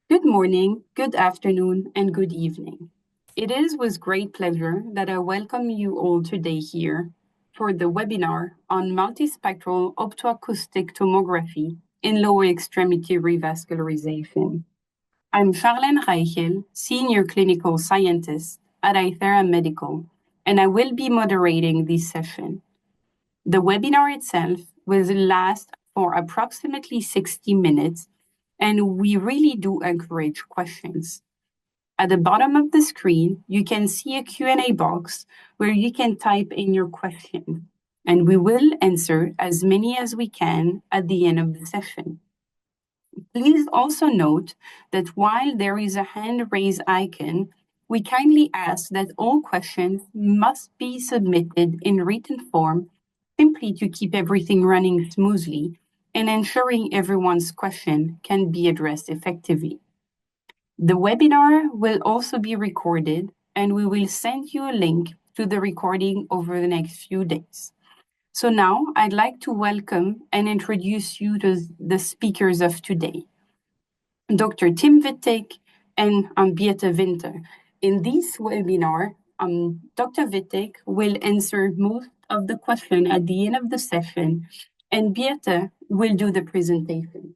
Good morning, good afternoon, and good evening. It is with great pleasure that I welcome you all today here for the webinar on multispectral optoacoustic tomography in lower extremity revascularization. I'm Charlène Reichel, Senior Clinical Scientist at Ithera Medical, and I will be moderating this session. The webinar itself will last for approximately 60 minutes, and we really do encourage questions. At the bottom of the screen, you can see a Q&A box where you can type in your question, and we will answer as many as we can at the end of the session. Please also note that while there is a hand raise icon, we kindly ask that all questions must be submitted in written form simply to keep everything running smoothly and ensuring everyone's question can be addressed effectively. The webinar will also be recorded, and we will send you a link to the recording over the next few days. So now I'd like to welcome and introduce you to the speakers of today, Dr. Tim Wittig and Birte Winther. In this webinar, Dr. Wittig will answer most of the question at the end of the session, and Birte will do the presentation.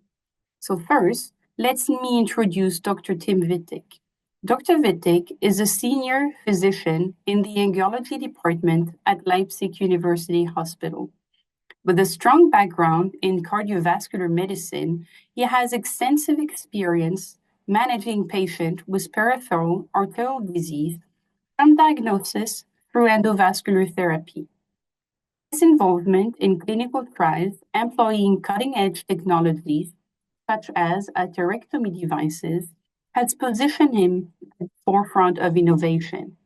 So first, let me introduce Dr. Tim Wittig. Dr. Wittig is a senior physician in the angiology department at Leipzig University Hospital. With a strong background in cardiovascular medicine, he has extensive experience managing patients with peripheral arterial disease from diagnosis through endovascular therapy. His involvement in clinical trials employing cutting-edge technologies such as atherectomy devices, has positioned him at the forefront of innovation.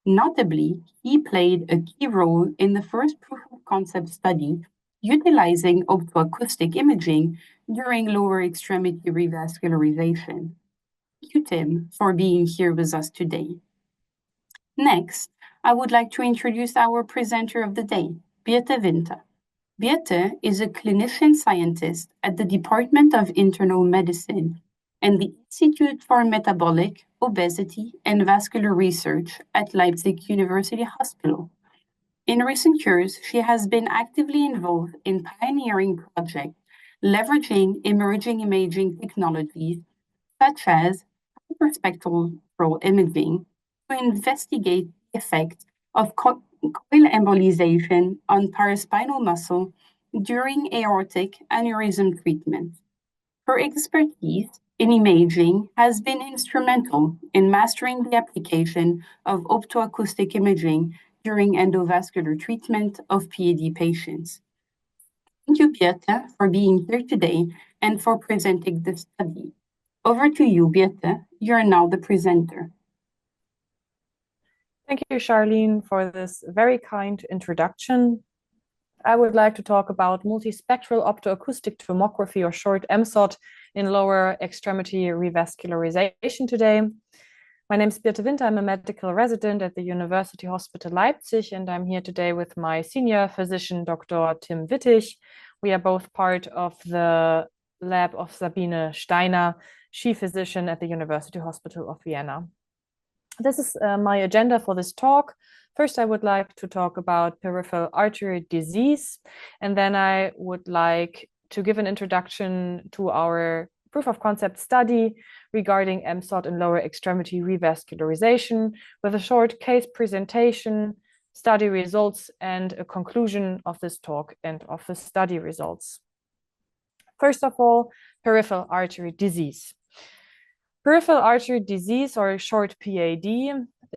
Notably, he played a key role in the first proof of concept study utilizing optoacoustic imaging during lower extremity revascularization. Thank you, Tim, for being here with us today. Next, I would like to introduce our presenter of the day, Birte Winther. Birte is a clinician scientist at the Department of Internal Medicine and the Institute for Metabolic, Obesity, and Vascular Research at Leipzig University Hospital. In recent years, she has been actively involved in pioneering projects leveraging emerging imaging technologies such as hyperspectral imaging to investigate the effect of coil embolization on paraspinal muscle during aortic aneurysm treatment. Her expertise in imaging has been instrumental in mastering the application of optoacoustic imaging during endovascular treatment of PAD patients. Thank you, Birte, for being here today and for presenting the study. Over to you, Birte. You're now the presenter. Thank you, Charlene, for this very kind introduction. I would like to talk about multispectral optoacoustic tomography, or short MSOT, in lower extremity revascularization today. My name is Birte Winther. I'm a medical resident at the University Hospital Leipzig, and I'm here today with my senior physician, Dr. Tim Wittig. We are both part of the lab of Sabine Steiner, chief physician at the University Hospital of Vienna. This is my agenda for this talk. First, I would like to talk about peripheral arterial disease, and then I would like to give an introduction to our proof of concept study regarding MSOT in lower extremity revascularization with a short case presentation, study results, and a conclusion of this talk and of the study results. First of all, peripheral arterial disease. Peripheral arterial disease, or short PAD,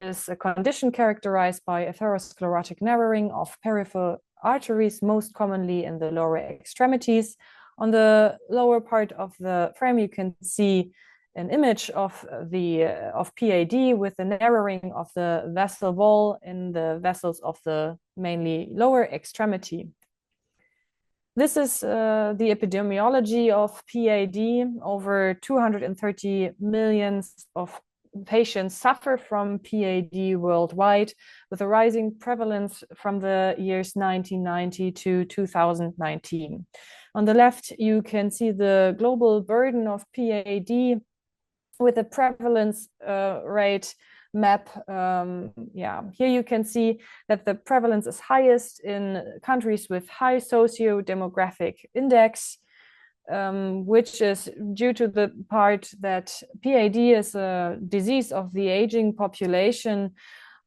is a condition characterized by atherosclerotic narrowing of peripheral arteries, most commonly in the lower extremities. On the lower part of the frame, you can see an image of PAD with the narrowing of the vessel wall in the vessels of the mainly lower extremity. This is the epidemiology of PAD. Over 230 million of patients suffer from PAD worldwide, with a rising prevalence from the years 1990 to 2019. On the left, you can see the global burden of PAD with a prevalence rate map. Here you can see that the prevalence is highest in countries with high socio-demographic index, which is due to the part that PAD is a disease of the aging population,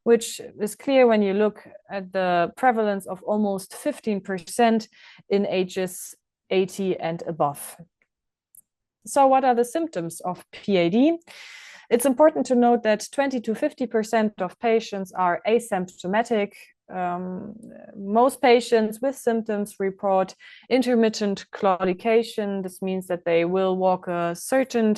which is clear when you look at the prevalence of almost 15% in ages 80 and above. So what are the symptoms of PAD? It's important to note that 20 to 50% of patients are asymptomatic. Most patients with symptoms report intermittent claudication. This means that they will walk a certain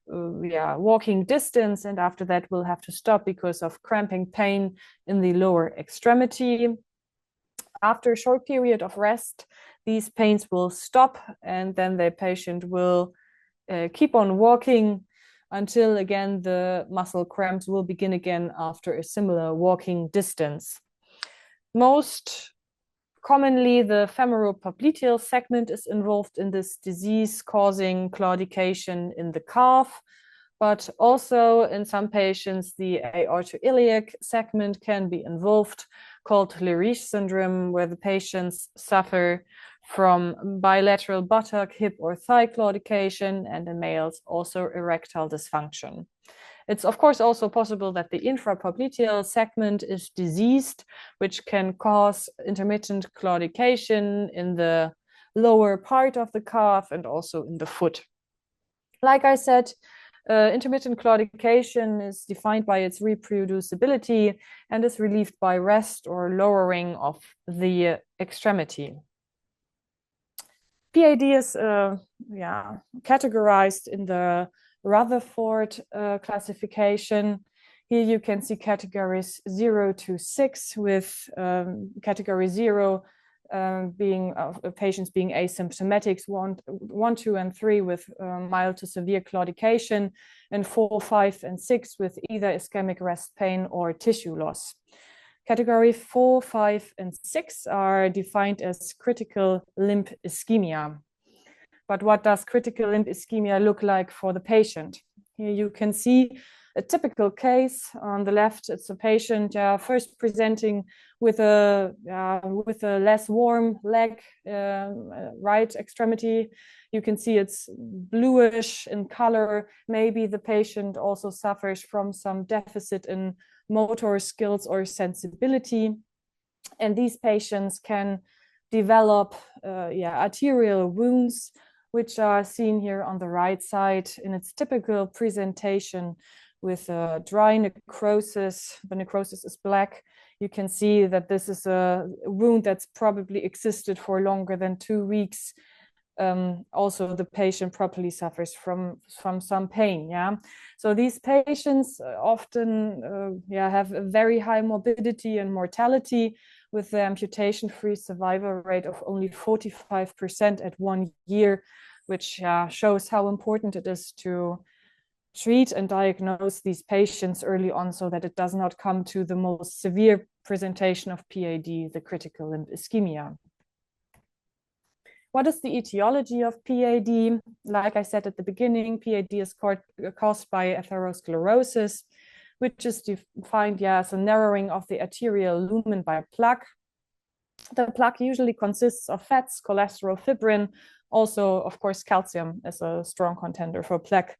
walking distance, and after that will have to stop because of cramping pain in the lower extremity. After a short period of rest, these pains will stop, and then the patient will keep on walking until again the muscle cramps will begin again after a similar walking distance. Most commonly, the femoral popliteal segment is involved in this disease, causing claudication in the calf, but also in some patients, the aortoiliac segment can be involved, called LER syndrome, where the patients suffer from bilateral buttock, hip, or thigh claudication, and in males also erectile dysfunction. It's of course also possible that the infrapopliteal segment is diseased, which can cause intermittent claudication in the lower part of the calf and also in the foot. Like I said, intermittent claudication is defined by its reproducibility and is relieved by rest or lowering of the extremity. PAD is categorized in the Rutherford classification. Here you can see categories 0 to 6, with category 0 being patients being asymptomatic, 1, 2, and 3 with mild to severe claudication, and 4, 5, and 6 with either ischemic rest pain or tissue loss. Category 4, 5, and 6 are defined as critical limb ischemia. But what does critical limb ischemia look like for the patient? Here you can see a typical case. On the left, it's a patient first presenting with a less warm leg, right extremity. You can see it's bluish in color. Maybe the patient also suffers from some deficit in motor skills or sensibility. And these patients can develop arterial wounds, which are seen here on the right side in its typical presentation with dry necrosis. The necrosis is black. You can see that this is a wound that's probably existed for longer than 2 weeks. Also, the patient probably suffers from some pain. So these patients often have a very high morbidity and mortality, with the amputation-free survival rate of only 45% at 1 year, which shows how important it is to treat and diagnose these patients early on so that it does not come to the most severe presentation of PAD, the critical limb ischemia. What is the etiology of PAD? Like I said at the beginning, PAD is caused by atherosclerosis, which is defined as a narrowing of the arterial lumen by plaque. The plaque usually consists of fats, cholesterol, fibrin. Also, of course, calcium is a strong contender for plaque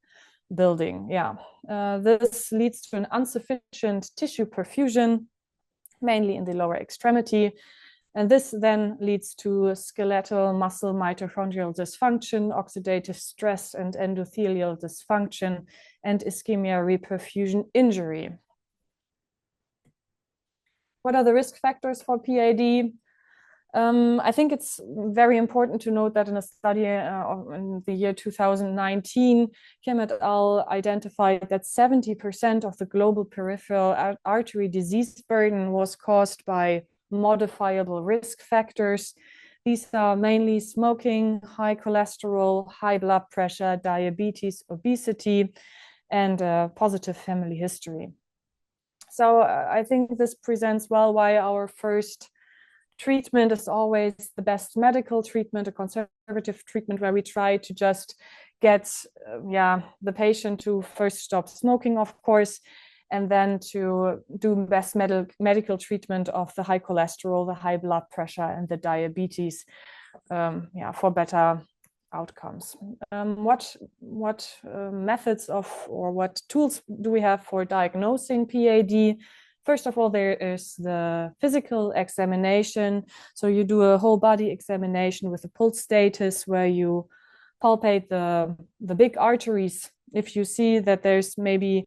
building. This leads to an insufficient tissue perfusion, mainly in the lower extremity. And this then leads to skeletal muscle mitochondrial dysfunction, oxidative stress, and endothelial dysfunction, and ischemia reperfusion injury. What are the risk factors for PAD? I think it's very important to note that in a study in the year 2019, Kim et al. Identified that 70% of the global peripheral artery disease burden was caused by modifiable risk factors. These are mainly smoking, high cholesterol, high blood pressure, diabetes, obesity, and positive family history. So I think this presents well why our first treatment is always the best medical treatment, a conservative treatment where we try to just get the patient to first stop smoking, of course, and then to do best medical treatment of the high cholesterol, the high blood pressure, and the diabetes, for better outcomes. What methods or what tools do we have for diagnosing PAD? First of all, there is the physical examination. So you do a whole body examination with a pulse status where you palpate the big arteries. If you see that there's maybe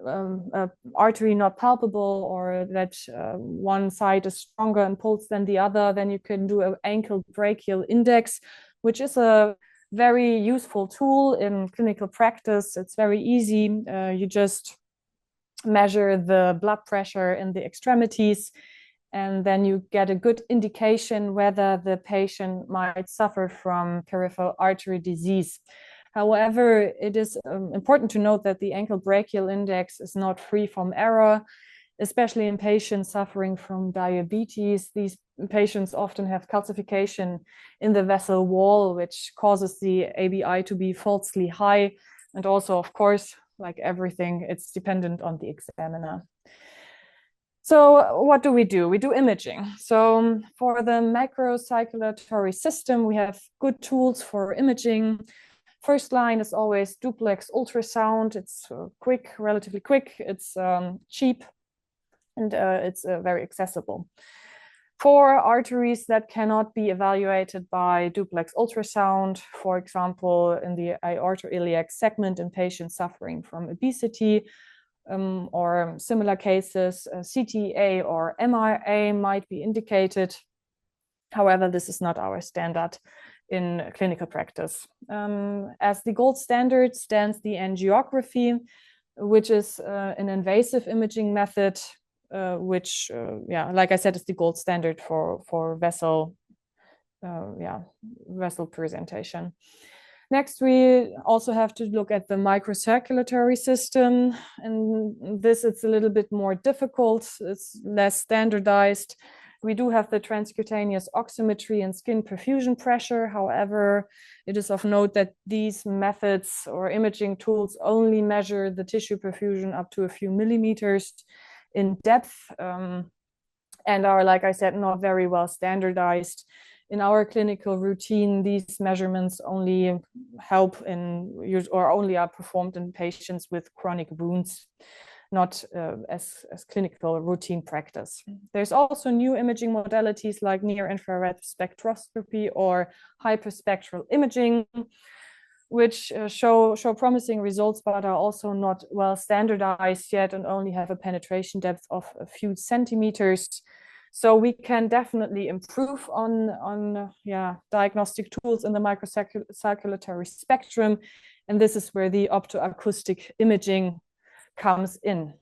an artery not palpable, or that one side is stronger in pulse than the other, then you can do an ankle brachial index, which is a very useful tool in clinical practice. It's very easy. You just measure the blood pressure in the extremities, and then you get a good indication whether the patient might suffer from peripheral artery disease. However, it is important to note that the ankle brachial index is not free from error, especially in patients suffering from diabetes. These patients often have calcification in the vessel wall, which causes the ABI to be falsely high. And also, of course, like everything, it's dependent on the examiner. So what do? We do imaging. So for the microcirculatory system, we have good tools for imaging. First line is always duplex ultrasound. It's quick, relatively quick. It's cheap, and it's very accessible. For arteries that cannot be evaluated by duplex ultrasound, for example, in the aortoiliac segment in patients suffering from obesity, or similar cases, CTA or MRA might be indicated. However, this is not our standard in clinical practice. As the gold standard stands the angiography, which is an invasive imaging method, which, like I said, is the gold standard for vessel presentation. Next, we also have to look at the microcirculatory system, and this it's a little bit more difficult. It's less standardized. We do have the transcutaneous oximetry and skin perfusion pressure. However, it is of note that these methods or imaging tools only measure the tissue perfusion up to a few millimeters in depth, and are, like I said, not very well standardized. In our clinical routine, these measurements only help or only are performed in patients with chronic wounds, not as clinical routine practice. There's also new imaging modalities like near-infrared spectroscopy or hyperspectral imaging, which show promising results, but are also not well standardized yet and only have a penetration depth of a few centimeters. So we can definitely improve on diagnostic tools in the microcirculatory spectrum, and this is where the optoacoustic imaging comes in.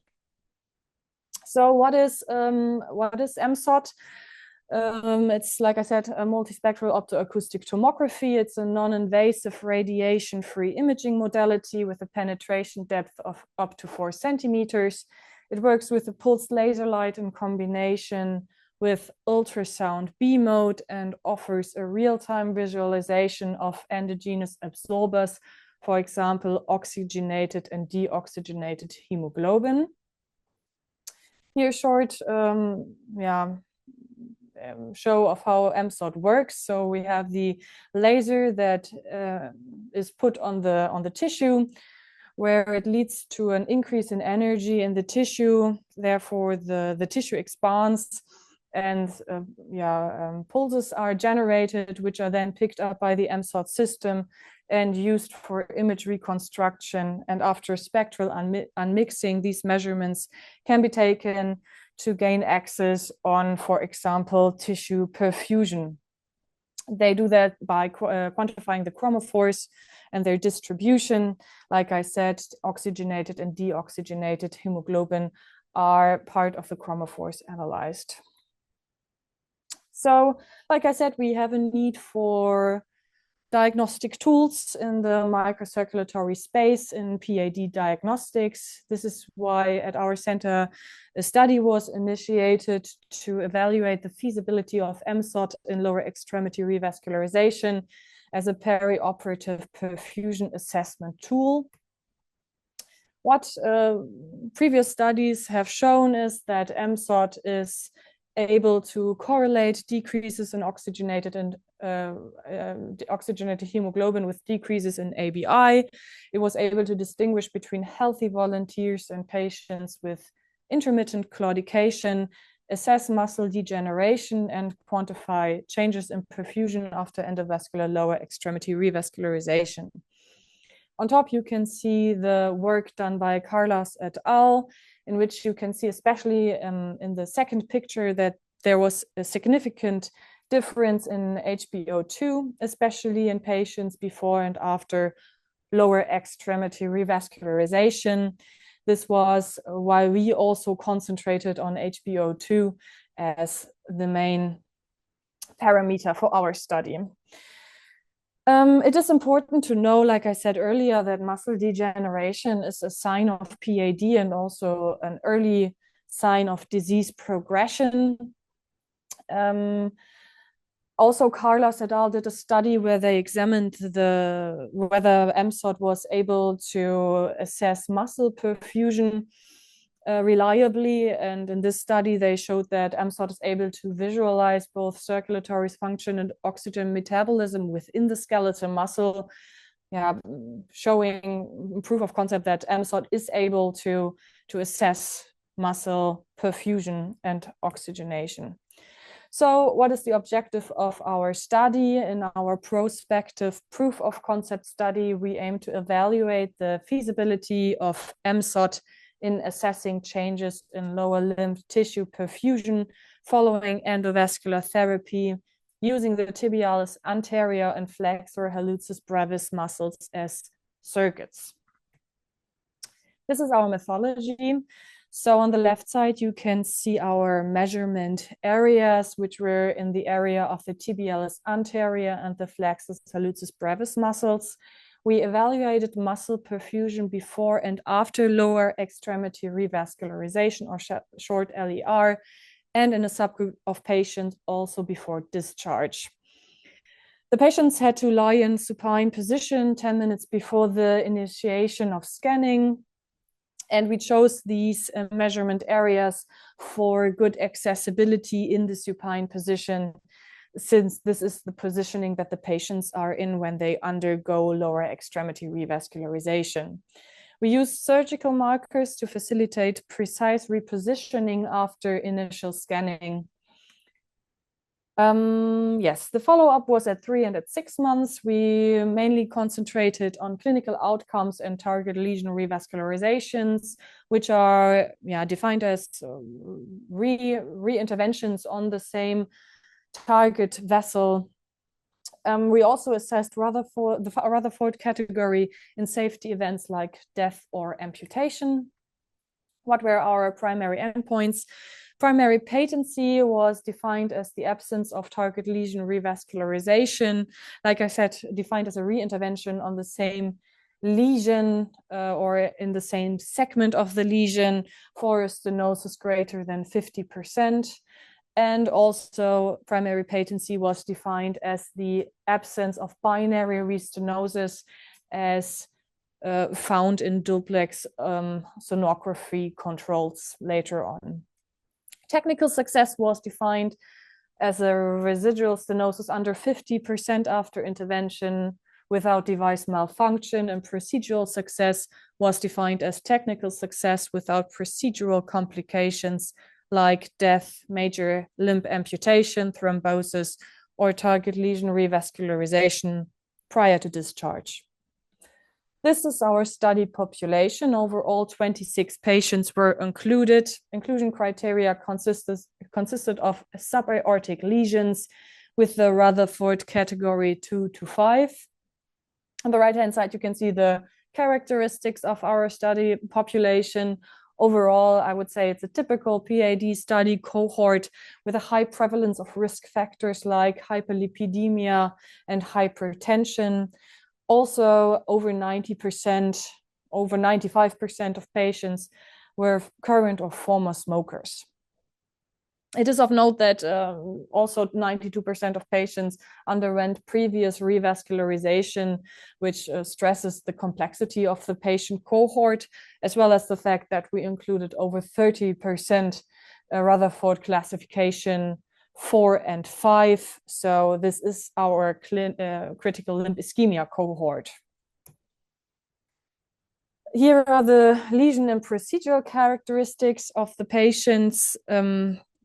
So what is MSOT? It's, like I said, a multispectral optoacoustic tomography. It's a non-invasive radiation-free imaging modality with a penetration depth of up to 4 centimeters. It works with the pulsed laser light in combination with ultrasound B mode and offers a real-time visualization of endogenous absorbers, for example, oxygenated and deoxygenated hemoglobin. Here, short show of how MSOT works. So we have the laser that is put on the tissue, where it leads to an increase in energy in the tissue. Therefore, the tissue expands, and pulses are generated, which are then picked up by the MSOT system and used for image reconstruction. And after spectral unmixing, these measurements can be taken to gain access on, for example, tissue perfusion. They do that by quantifying the chromophores and their distribution. Like I said, oxygenated and deoxygenated hemoglobin are part of the chromophores analyzed. So, like I said, we have a need for diagnostic tools in the microcirculatory space in PAD diagnostics. This is why at our center a study was initiated to evaluate the feasibility of MSOT in lower extremity revascularization. as a perioperative perfusion assessment tool. What previous studies have shown is that MSOT is able to correlate decreases in oxygenated and oxygenated hemoglobin with decreases in ABI. It was able to distinguish between healthy volunteers and patients with intermittent claudication, assess muscle degeneration, and quantify changes in perfusion after endovascular lower extremity revascularization. On top, you can see the work done by Carlos et al., in which you can see, especially in the second picture, that there was a significant difference in HbO2, especially in patients before and after lower extremity revascularization. This was why we also concentrated on HbO2 as the main parameter for our study. It is important to know, like I said earlier, that muscle degeneration is a sign of PAD and also an early sign of disease progression. Also, Carlos et al. Did a study where they examined whether MSOT was able to assess muscle perfusion reliably. And in this study, they showed that MSOT is able to visualize both circulatory function and oxygen metabolism within the skeletal muscle, showing proof of concept that MSOT is able to assess muscle perfusion and oxygenation. So what is the objective of our study? In our prospective proof of concept study, we aim to evaluate the feasibility of MSOT in assessing changes in lower limb tissue perfusion following endovascular therapy using the tibialis anterior and flexor hallucis brevis muscles as surrogates. This is our methodology. So on the left side, you can see our measurement areas, which were in the area of the tibialis anterior and the flexor hallucis brevis muscles. We evaluated muscle perfusion before and after lower extremity revascularization, or short LER, and in a subgroup of patients also before discharge. The patients had to lie in supine position 10 minutes before the initiation of scanning. And we chose these measurement areas for good accessibility in the supine position, since this is the positioning that the patients are in when they undergo lower extremity revascularization. We use surgical markers to facilitate precise repositioning after initial scanning. Yes, the follow-up was at 3 and at 6 months. We mainly concentrated on clinical outcomes and target lesion revascularizations, which are defined as re-interventions on the same target vessel. We also assessed the Rutherford category in safety events like death or amputation. What were our primary endpoints? Primary patency was defined as the absence of target lesion revascularization. Like I said, defined as a re-intervention on the same lesion or in the same segment of the lesion for a stenosis greater than 50%. And also primary patency was defined as the absence of binary restenosis as found in duplex sonography controls later on. Technical success was defined as a residual stenosis under 50% after intervention without device malfunction, and procedural success was defined as technical success without procedural complications like death, major limb amputation, thrombosis, or target lesion revascularization prior to discharge. This is our study population. Overall, 26 patients were included. Inclusion criteria consisted of subaortic lesions with the Rutherford category 2 to 5. On the right-hand side, you can see the characteristics of our study population. Overall, I would say it's a typical PAD study cohort with a high prevalence of risk factors like hyperlipidemia and hypertension. Also, over 90%, over 95% of patients were current or former smokers. It is of note that also 92% of patients underwent previous revascularization, which stresses the complexity of the patient cohort, as well as the fact that we included over 30% Rutherford classification 4 and 5. So this is our critical limb ischemia cohort. Here are the lesion and procedural characteristics of the patients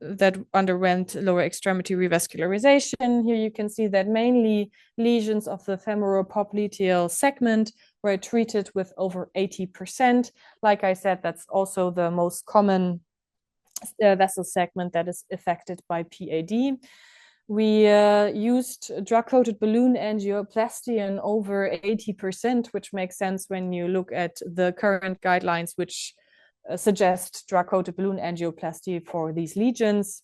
that underwent lower extremity revascularization. Here you can see that mainly lesions of the femoral popliteal segment were treated with over 80%. Like I said, that's also the most common vessel segment that is affected by PAD. We used drug-coated balloon angioplasty in over 80%, which makes sense when you look at the current guidelines, which suggest drug-coated balloon angioplasty for these lesions.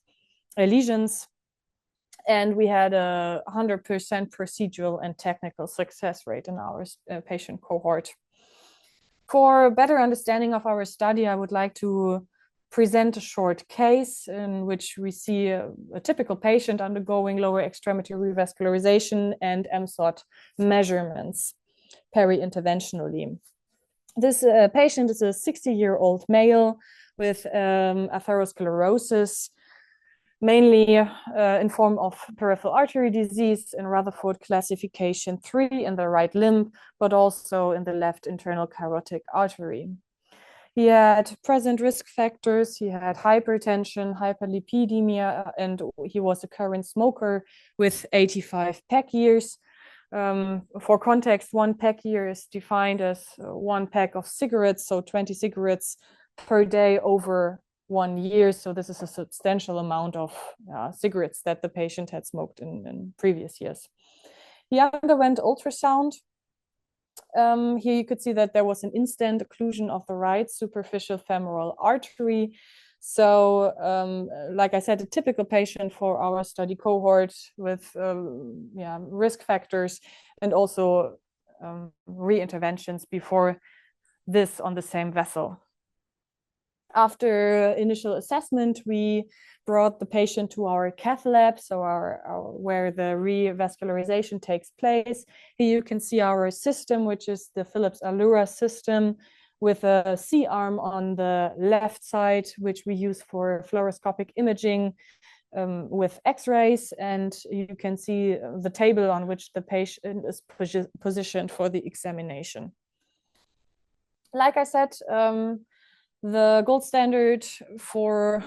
And we had a 100% procedural and technical success rate in our patient cohort. For better understanding of our study, I would like to present a short case in which we see a typical patient undergoing lower extremity revascularization and MSOT measurements peri-interventionally. This patient is a 60-year-old male with atherosclerosis, mainly in form of peripheral artery disease in Rutherford classification 3 in the right limb, but also in the left internal carotid artery. He had present risk factors. He had hypertension, hyperlipidemia, and he was a current smoker with 85 pack years. For context, 1 pack year is defined as 1 pack of cigarettes, so 20 cigarettes per day over 1 year. So this is a substantial amount of cigarettes that the patient had smoked in previous years. He underwent ultrasound. Here you could see that there was an instant occlusion of the right superficial femoral artery. So, like I said, a typical patient for our study cohort with risk factors and also re-interventions before this on the same vessel. After initial assessment, we brought the patient to our cath lab, so where the revascularization takes place. Here you can see our system, which is the Philips Allura system, with a C-arm on the left side, which we use for fluoroscopic imaging with X-rays. And you can see the table on which the patient is positioned for the examination. Like I said, the gold standard for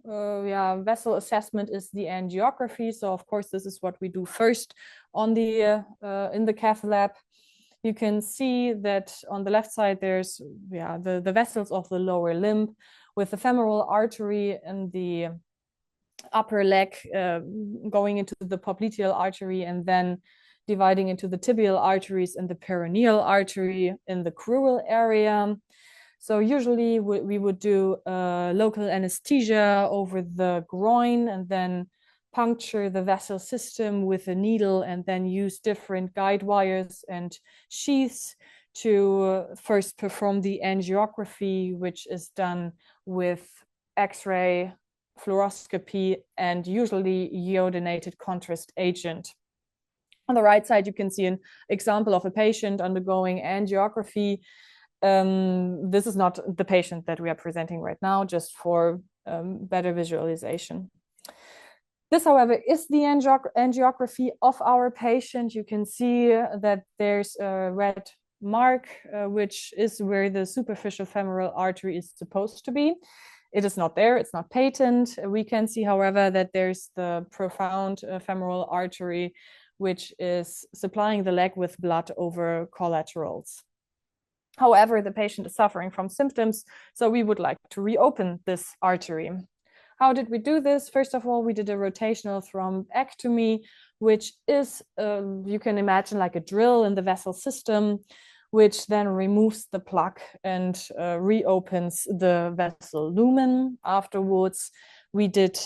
vessel assessment is the angiography. So of course, this is what we do first on the in the cath lab. You can see that on the left side, there's the vessels of the lower limb with the femoral artery and the upper leg going into the popliteal artery and then dividing into the tibial arteries and the peroneal artery in the crural area. So usually we would do local anesthesia over the groin and then puncture the vessel system with a needle and then use different guide wires and sheaths to first perform the angiography, which is done with X-ray, fluoroscopy, and usually iodinated contrast agent. On the right side, you can see an example of a patient undergoing angiography. This is not the patient that we are presenting right now, just for better visualization. This, however, is the angiography of our patient. You can see that there's a red mark, which is where the superficial femoral artery is supposed to be. It is not there, it's not patent. We can see, however, that there's the profound femoral artery, which is supplying the leg with blood over collaterals. However, the patient is suffering from symptoms, so we would like to reopen this artery. How did we do this? First of all, we did a rotational thrombectomy, which is, you can imagine, like a drill in the vessel system, which then removes the plug and reopens the vessel lumen. Afterwards, we did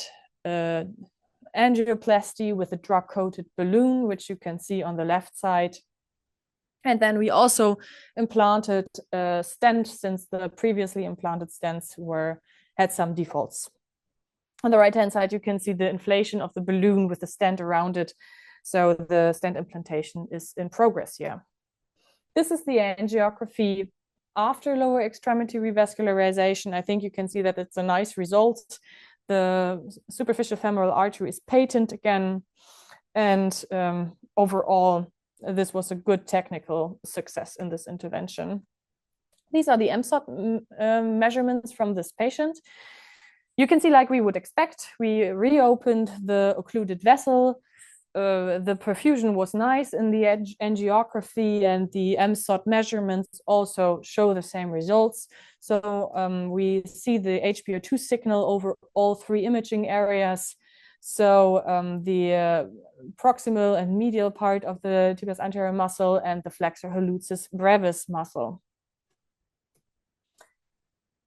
angioplasty with a drug-coated balloon, which you can see on the left side. And then we also implanted a stent, since the previously implanted stents had some defaults. On the right-hand side, you can see the inflation of the balloon with the stent around it. So the stent implantation is in progress here. This is the angiography after lower extremity revascularization. I think you can see that it's a nice result. The superficial femoral artery is patent again. And overall, this was a good technical success in this intervention. These are the MSOT measurements from this patient. You can see, like we would expect, we reopened the occluded vessel. The perfusion was nice in the angiography, and the MSOT measurements also show the same results. So we see the HbO2 signal over all three imaging areas. So the proximal and medial part of the tibialis anterior muscle and the flexor hallucis brevis muscle.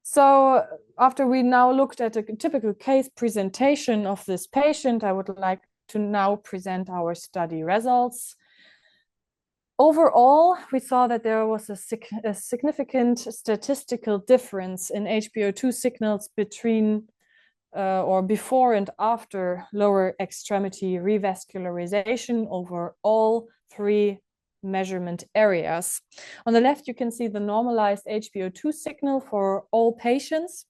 So after we now looked at a typical case presentation of this patient, I would like to now present our study results. Overall, we saw that there was a significant statistical difference in HbO2 signals between or before and after lower extremity revascularization over all three measurement areas. On the left, you can see the normalized HbO2 signal for all patients,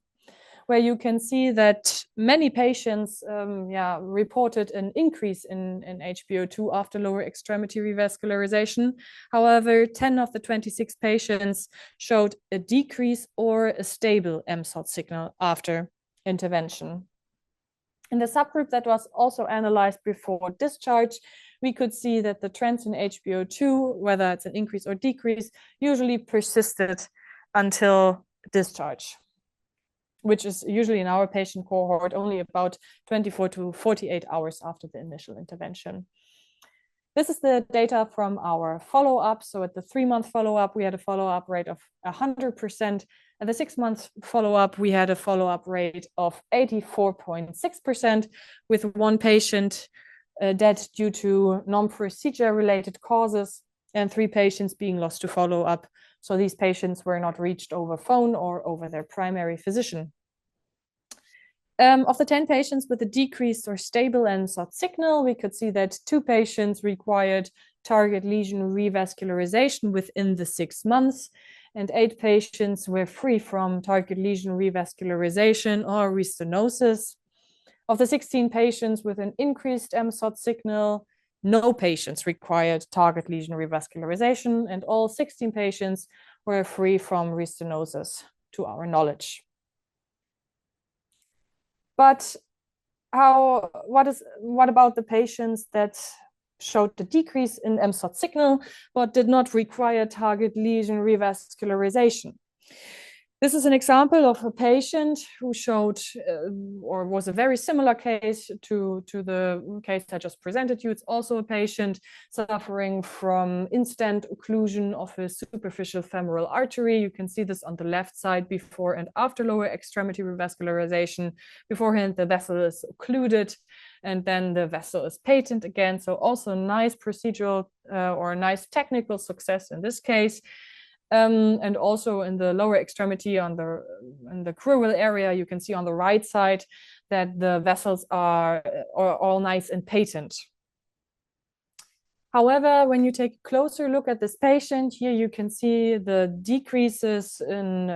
where you can see that many patients reported an increase in HbO2 after lower extremity revascularization. However, 10 of the 26 patients showed a decrease or a stable MSOT signal after intervention. In the subgroup that was also analyzed before discharge, we could see that the trends in HbO2, whether it's an increase or decrease, usually persisted until discharge, which is usually in our patient cohort only about 24 to 48 hours after the initial intervention. This is the data from our follow-up. So at the 3-month follow-up, we had a follow-up rate of 100%. At the 6-month follow-up, we had a follow-up rate of 84.6%, with one patient dead due to non-procedure related causes and 3 patients being lost to follow-up. So these patients were not reached over phone or over their primary physician. Of the 10 patients with a decreased or stable MSOT signal, we could see that 2 patients required target lesion revascularization within the 6 months, and 8 patients were free from target lesion revascularization or restenosis. Of the 16 patients with an increased MSOT signal, no patients required target lesion revascularization, and all 16 patients were free from restenosis, to our knowledge. But what about the patients that showed the decrease in MSOT signal but did not require target lesion revascularization? This is an example of a patient who showed or was a very similar case to the case I just presented you. It's also a patient suffering from in-stent occlusion of his superficial femoral artery. You can see this on the left side before and after lower extremity revascularization. Beforehand, the vessel is occluded, and then the vessel is patent again. So also a nice procedural or a nice technical success in this case. And also in the lower extremity in the crural area, you can see on the right side that the vessels are all nice and patent. However, when you take a closer look at this patient, here you can see the decreases in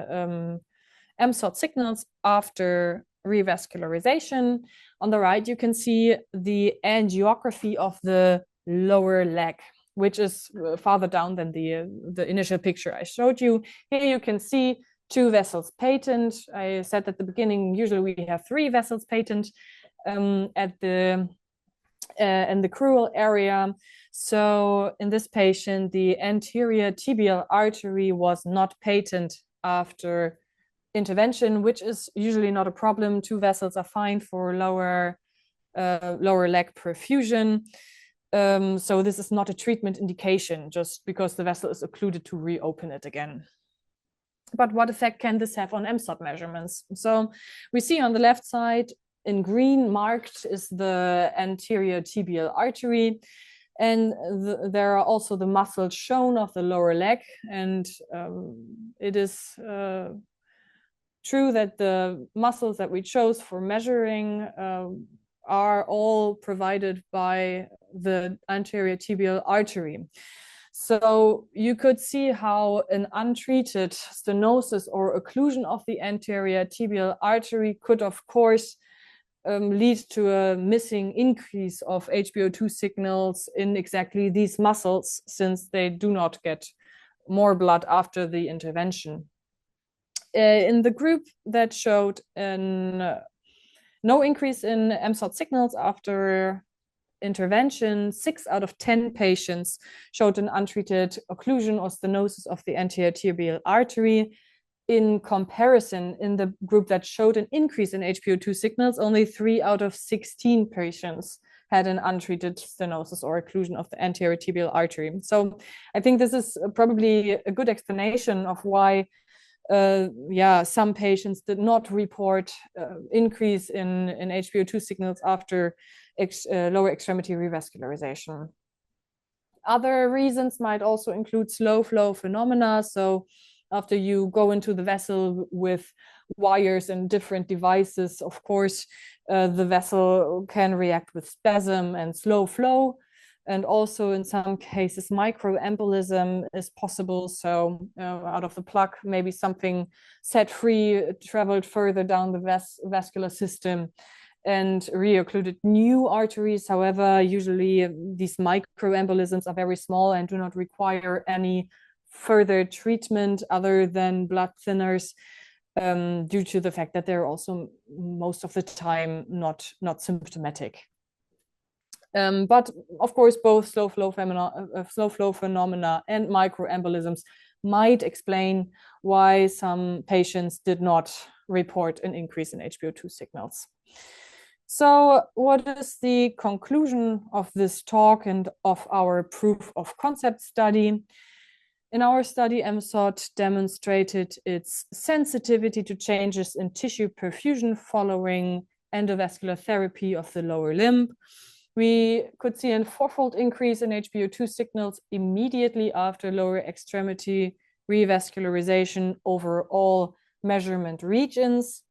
MSOT signals after revascularization. On the right, you can see the angiography of the lower leg, which is farther down than the initial picture I showed you. Here you can see 2 vessels patent. I said at the beginning, usually we have 3 vessels patent at the in the crural area. So in this patient, the anterior tibial artery was not patent after intervention, which is usually not a problem. 2 vessels are fine for lower leg perfusion. So this is not a treatment indication just because the vessel is occluded to reopen it again. But what effect can this have on MSOT measurements? So we see on the left side in green marked is the anterior tibial artery, and there are also the muscles shown of the lower leg, and it is true that the muscles that we chose for measuring are all provided by the anterior tibial artery. So you could see how an untreated stenosis or occlusion of the anterior tibial artery could, of course, lead to a missing increase of HbO2 signals in exactly these muscles, since they do not get more blood after the intervention. In the group that showed no increase in MSOT signals after intervention, 6 out of 10 patients showed an untreated occlusion or stenosis of the anterior tibial artery. In comparison, in the group that showed an increase in HbO2 signals, only 3 out of 16 patients had an untreated stenosis or occlusion of the anterior tibial artery. So I think this is probably a good explanation of why some patients did not report increase in HbO2 signals after lower extremity revascularization. Other reasons might also include slow flow phenomena. So after you go into the vessel with wires and different devices, of course, the vessel can react with spasm and slow flow. And also in some cases, microembolism is possible. So out of the plug, maybe something set free, traveled further down the vascular system and reoccluded new arteries. However, usually these microembolisms are very small and do not require any further treatment other than blood thinners, due to the fact that they're also most of the time not symptomatic. But of course, both slow flow phenomena and microembolisms might explain why some patients did not report an increase in HbO2 signals. So what is the conclusion of this talk and of our proof of concept study? In our study, MSOT demonstrated its sensitivity to changes in tissue perfusion following endovascular therapy of the lower limb. We could see a 4-fold increase in HbO2 signals immediately after lower extremity revascularization over all measurement regions.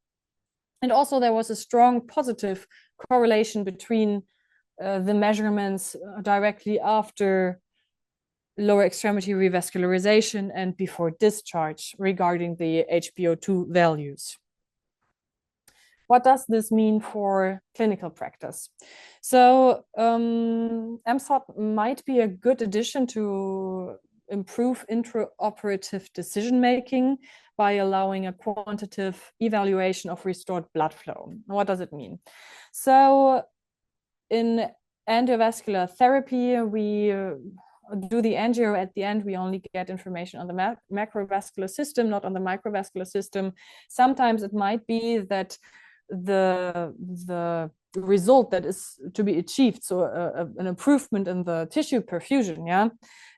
And also there was a strong positive correlation between the measurements directly after lower extremity revascularization and before discharge regarding the HbO2 values. What does this mean for clinical practice? So MSOT might be a good addition to improve intraoperative decision-making by allowing a quantitative evaluation of restored blood flow. What does it mean? So in endovascular therapy, we do the angio at the end, we only get information on the macrovascular system, not on the microvascular system. Sometimes it might be that the result that is to be achieved, so an improvement in the tissue perfusion,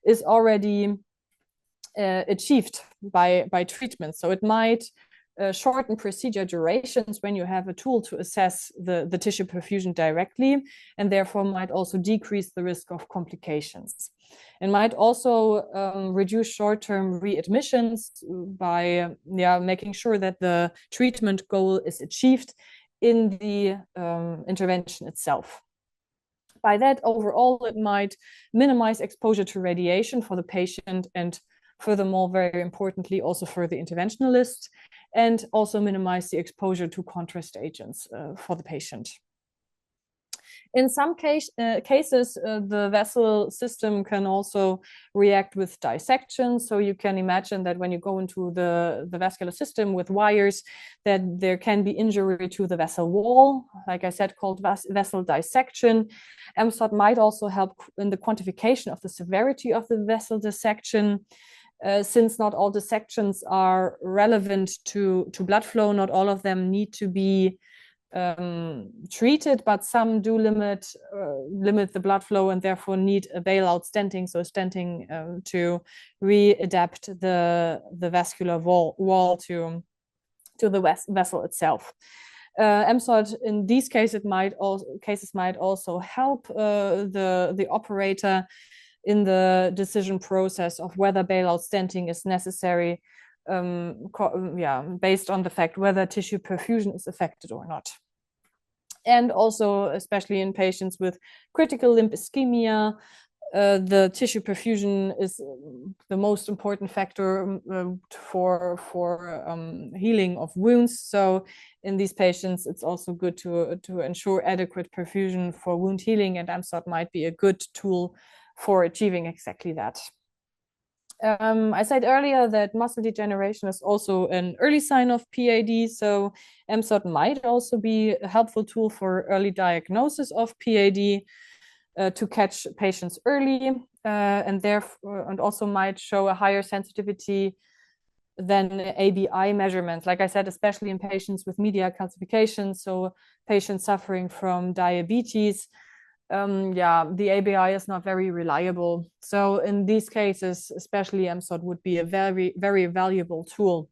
is already achieved by treatment. So it might shorten procedure durations when you have a tool to assess the tissue perfusion directly, and therefore might also decrease the risk of complications. It might also reduce short-term readmissions by making sure that the treatment goal is achieved in the intervention itself. By that, overall, it might minimize exposure to radiation for the patient, and furthermore, very importantly, also for the interventionalist, and also minimize the exposure to contrast agents for the patient. In some cases, the vessel system can also react with dissection. So you can imagine that when you go into the vascular system with wires, that there can be injury to the vessel wall, like I said, called vessel dissection. MSOT might also help in the quantification of the severity of the vessel dissection. Since not all dissections are relevant to blood flow, not all of them need to be treated, but some do limit the blood flow and therefore need a bailout stenting, so stenting to readapt the vascular wall to the vessel itself. MSOT in these cases might also help the operator in the decision process of whether bailout stenting is necessary based on the fact whether tissue perfusion is affected or not. And also, especially in patients with critical limb ischemia, the tissue perfusion is the most important factor for healing of wounds. So in these patients, it's also good to ensure adequate perfusion for wound healing, and MSOT might be a good tool for achieving exactly that. I said earlier that muscle degeneration is also an early sign of PAD, so MSOT might also be a helpful tool for early diagnosis of PAD to catch patients early, and also might show a higher sensitivity than ABI measurements. Like I said, especially in patients with media calcification, so patients suffering from diabetes. The ABI is not very reliable. So in these cases, especially MSOT would be a very, very valuable tool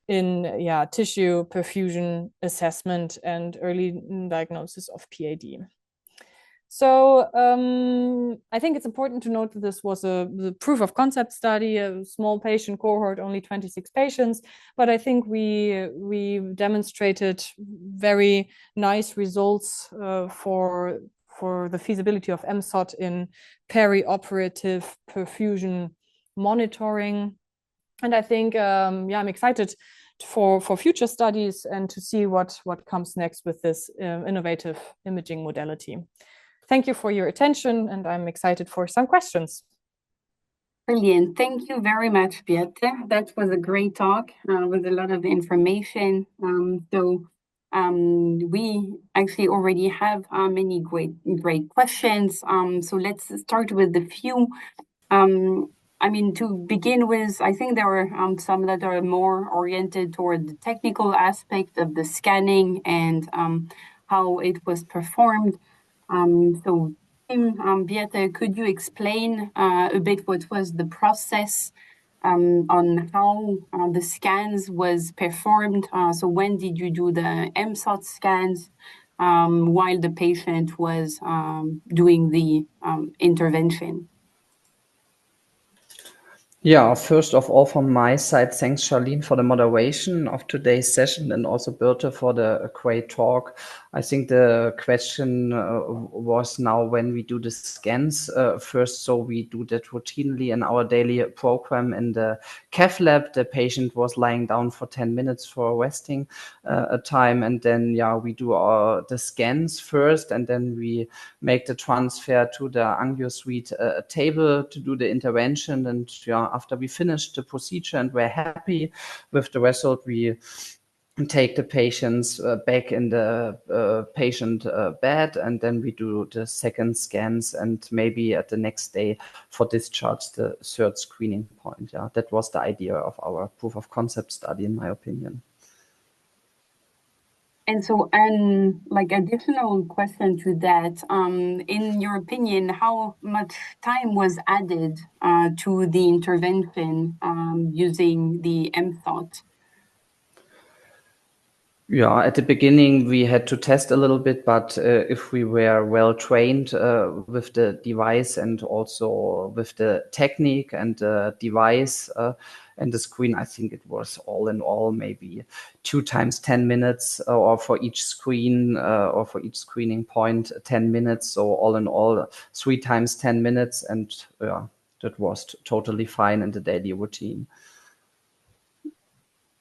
in tissue perfusion assessment and early diagnosis of PAD. So I think it's important to note that this was the proof of concept study, a small patient cohort, only 26 patients, but I think we demonstrated very nice results for the feasibility of MSOT in perioperative perfusion monitoring. And I think, I'm excited for future studies and to see what comes next with this innovative imaging modality. Thank you for your attention, and I'm excited for some questions. Brilliant. Thank you very much, Birte. That was a great talk with a lot of information. We actually already have many great questions. So let's start with a few. To begin with, I think there are some that are more oriented toward the technical aspect of the scanning and how it was performed. Birte, could you explain a bit what was the process on how the scans was performed? So when did you do the MSOT scans while the patient was doing the intervention? Yeah, first of all, from my side, thanks, Charlene, for the moderation of today's session and also Birte for the great talk. I think the question was now when we do the scans first. So we do that routinely in our daily program in the cath lab. The patient was lying down for 10 minutes for resting time. And then, we do the scans first, and then we make the transfer to the angio suite table to do the intervention. And after we finished the procedure and we're happy with the result, we take the patients back in the patient bed, and then we do the second scans, and maybe at the next day for discharge, the third screening point. Yeah, that was the idea of our proof of concept study, in my opinion. And so, additional question to that, in your opinion, how much time was added to the intervention using the MSOT? Yeah, at the beginning, we had to test a little bit, but if we were well trained with the device and also with the technique and the device and the screen, I think it was all in all maybe 2 times 10 minutes or for each screen or for each screening point 10 minutes. So all in all 3 times 10 minutes, and that was totally fine in the daily routine.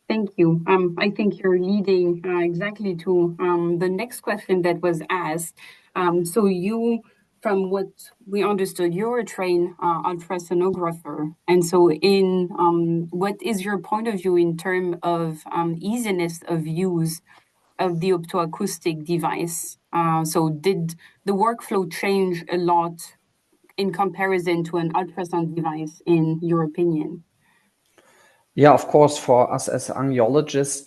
Thank you. I think you're leading exactly to the next question that was asked. So you, from what we understood, you're a trained ultrasonographer. And so what is your point of view in terms of easiness of use of the optoacoustic device? So did the workflow change a lot in comparison to an ultrasound device, in your opinion? Yeah, of course, for us as angiologists,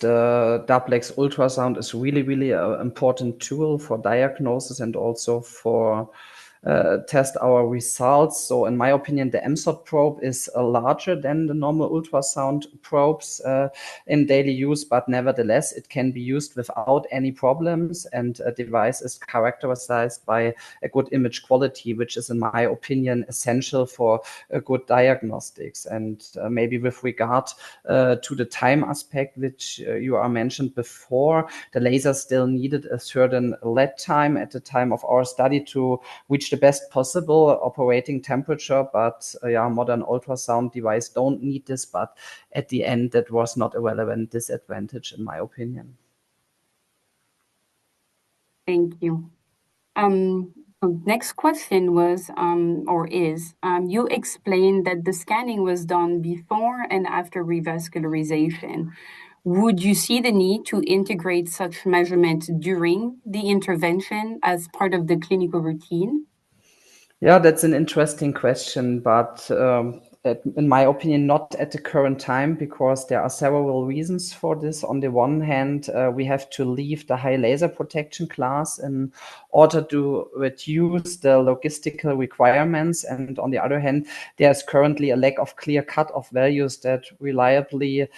duplex ultrasound is really, really an important tool for diagnosis and also for test our results. So in my opinion, the MSOT probe is larger than the normal ultrasound probes in daily use, but nevertheless, it can be used without any problems, and a device is characterized by a good image quality, which is, in my opinion, essential for a good diagnostics. And maybe with regard to the time aspect, which you are mentioned before, the laser still needed a certain lead time at the time of our study to reach the best possible operating temperature. But modern ultrasound device don't need this. But at the end, that was not a relevant disadvantage, in my opinion. Thank you. Next question was, you explained that the scanning was done before and after revascularization. Would you see the need to integrate such measurements during the intervention as part of the clinical routine? Yeah, that's an interesting question, but in my opinion, not at the current time, because there are several reasons for this. On the one hand, we have to leave the high laser protection class in order to reduce the logistical requirements. And on the other hand, there's currently a lack of clear cut-off values that reliably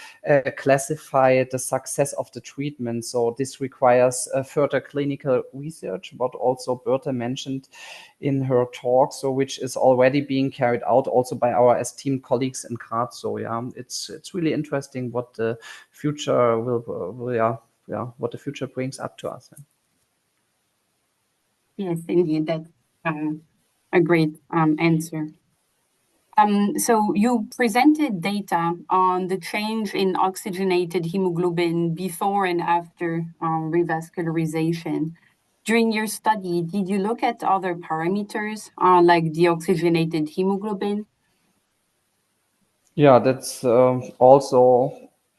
classify the success of the treatment. So this requires further clinical research, what also Birte mentioned in her talk, so which is already being carried out also by our esteemed colleagues in Graz. So it's really interesting what the future what the future brings up to us. Yes, indeed, that's a great answer. So you presented data on the change in oxygenated hemoglobin before and after revascularization. During your study, did you look at other parameters like deoxygenated hemoglobin? Yeah, that's also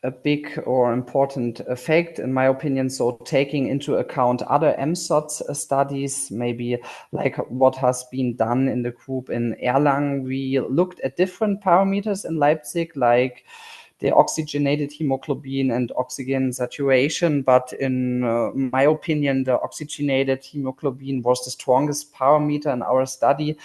a big or important effect, in my opinion. So taking into account other MSOT studies, maybe like what has been done in the group in Erlangen, we looked at different parameters in Leipzig, like the oxygenated hemoglobin and oxygen saturation. But in my opinion, the oxygenated hemoglobin was the strongest parameter in our study.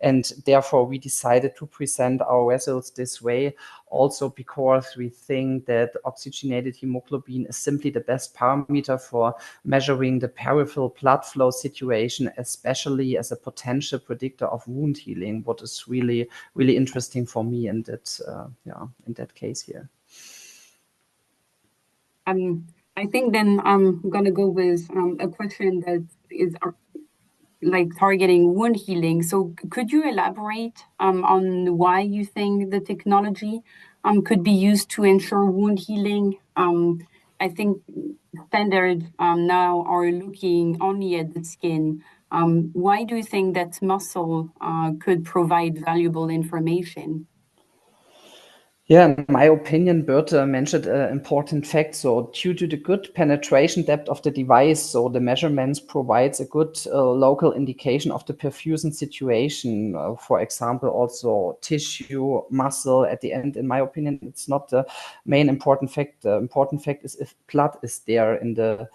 And therefore, we decided to present our results this way, also because we think that oxygenated hemoglobin is simply the best parameter for measuring the peripheral blood flow situation, especially as a potential predictor of wound healing, what is really, really interesting for me in that case here. I think then I'm going to go with a question that is like targeting wound healing. So could you elaborate on why you think the technology could be used to ensure wound healing? I think standards now are looking only at the skin. Why do you think that muscle could provide valuable information? Yeah, in my opinion, Birte mentioned an important fact. So due to the good penetration depth of the device, so the measurements provides a good local indication of the perfusion situation. For example, also tissue, muscle. At the end, in my opinion, it's not the main important fact. The important fact is if blood is there in the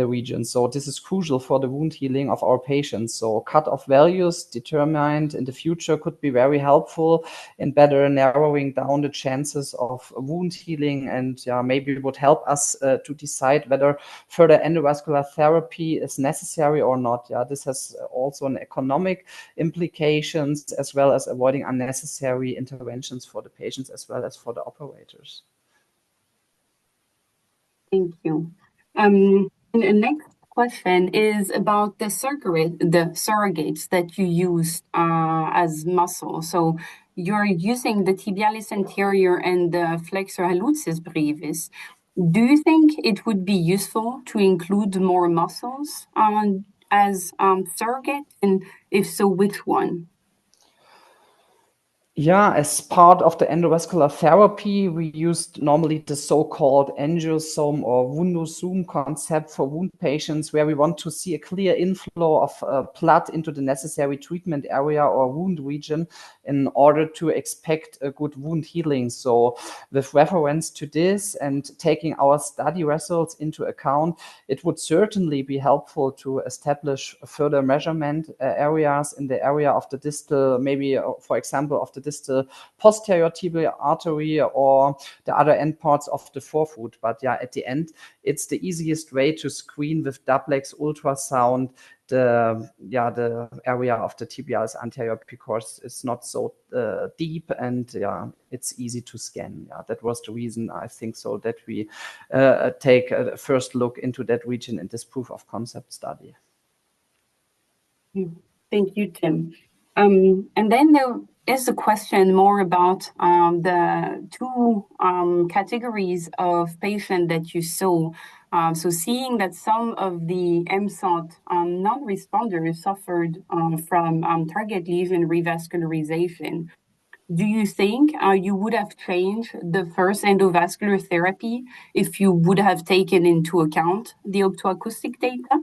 region. So this is crucial for the wound healing of our patients. So cut-off values determined in the future could be very helpful in better narrowing down the chances of wound healing, and maybe it would help us to decide whether further endovascular therapy is necessary or not. This has also an economic implications, as well as avoiding unnecessary interventions for the patients as well as for the operators. Thank you. And the next question is about the surrogates that you use as muscle. So you're using the tibialis anterior and the flexor hallucis brevis. Do you think it would be useful to include more muscles as surrogate? And if so, which one? Yeah, as part of the endovascular therapy, we used normally the so-called angiosome or wundosome concept for wound patients, where we want to see a clear inflow of blood into the necessary treatment area or wound region in order to expect a good wound healing. So with reference to this and taking our study results into account, it would certainly be helpful to establish further measurement areas in the area of the distal, maybe, for example, of the distal posterior tibial artery or the other end parts of the forefoot. But yeah, at the end, it's the easiest way to screen with duplex ultrasound the area of the tibialis anterior because it's not so deep and yeah, it's easy to scan. Yeah, that was the reason I think so that we take a first look into that region in this proof of concept study. Thank you, Tim. And then there is a question more about the two categories of patient that you saw. So seeing that some of the MSOT non-responders suffered from target lesion revascularization, do you think you would have changed the first endovascular therapy if you would have taken into account the optoacoustic data?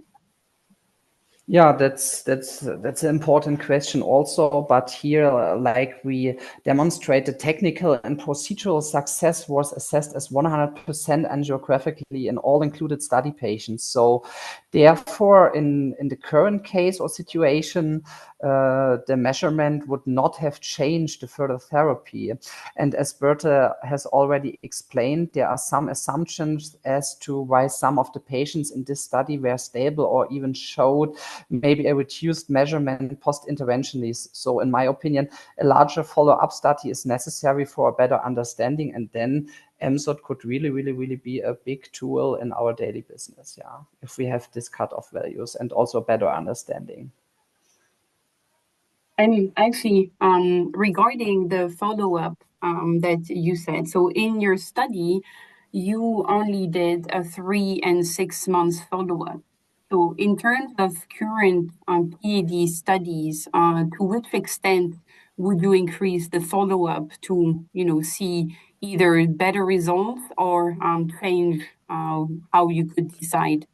Yeah, that's an important question also. But here, like we demonstrated, technical and procedural success was assessed as 100% angiographically in all included study patients. So, therefore, in the current case or situation, the measurement would not have changed the further therapy. And as Birte has already explained, there are some assumptions as to why some of the patients in this study were stable or even showed maybe a reduced measurement post-interventionally. So in my opinion, a larger follow-up study is necessary for a better understanding, and then MSOT could really be a big tool in our daily business, yeah, if we have this cutoff values and also better understanding. And actually, regarding the follow-up that you said, so in your study, you only did a 3 and 6 months follow-up. So in terms of current PAD studies, to which extent would you increase the follow-up to, see either better results or change how you could decide?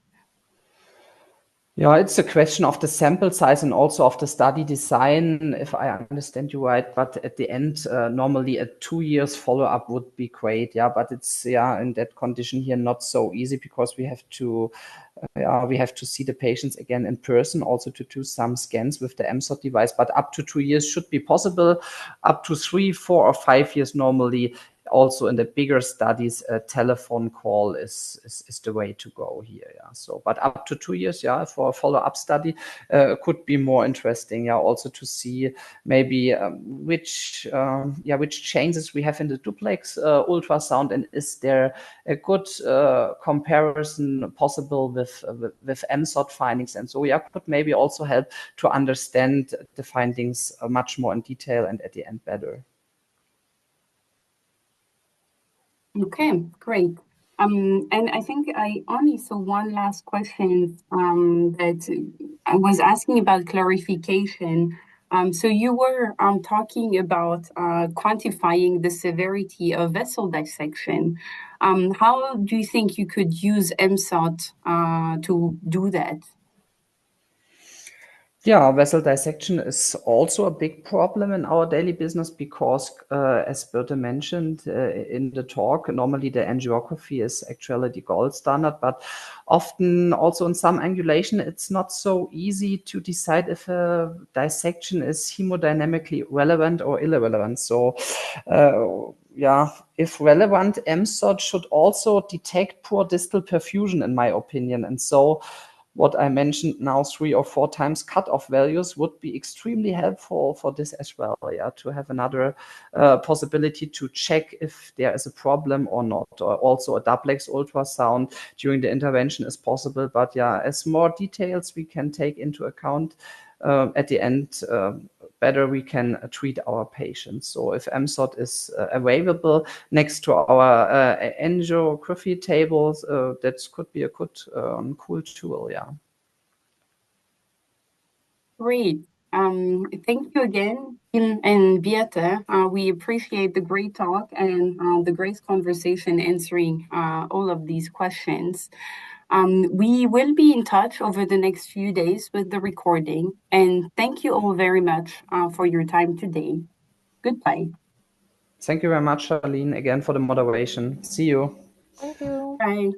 Yeah, it's a question of the sample size and also of the study design, if I understand you right. But at the end, normally a 2 years follow-up would be great. Yeah, but it's in that condition here not so easy because we have to see the patients again in person, also to do some scans with the MSOT device. But up to 2 years should be possible. Up to 3, 4, or 5 years normally. Also in the bigger studies, a telephone call is the way to go here. Yeah. So, but up to 2 years, yeah, for a follow-up study could be more interesting. Yeah, also to see maybe which changes we have in the duplex ultrasound, and is there a good comparison possible with MSOT findings, and so could maybe also help to understand the findings much more in detail and at the end better. Okay, great. And I think I only saw one last question that I was asking about clarification. So you were talking about quantifying the severity of vessel dissection. How do you think you could use MSOT to do that? Yeah, vessel dissection is also a big problem in our daily business because, as Birte mentioned in the talk, normally the angiography is actually the gold standard, but often also in some angulation, it's not so easy to decide if a dissection is hemodynamically relevant or irrelevant. So, if relevant, MSOT should also detect poor distal perfusion, in my opinion. And so, what I mentioned now 3 or 4 times cutoff values would be extremely helpful for this as well. Yeah, to have another possibility to check if there is a problem or not. Or also a duplex ultrasound during the intervention is possible. But yeah, as more details we can take into account at the end, better we can treat our patients. So if MSOT is available next to our angiography tables, that could be a good, cool tool. Yeah. Great. Thank you again, Kim and Birte. We appreciate the great talk and the great conversation answering all of these questions. We will be in touch over the next few days with the recording. And thank you all very much for your time today. Goodbye. Thank you very much, Charlene, again for the moderation. See you. Thank you. Bye.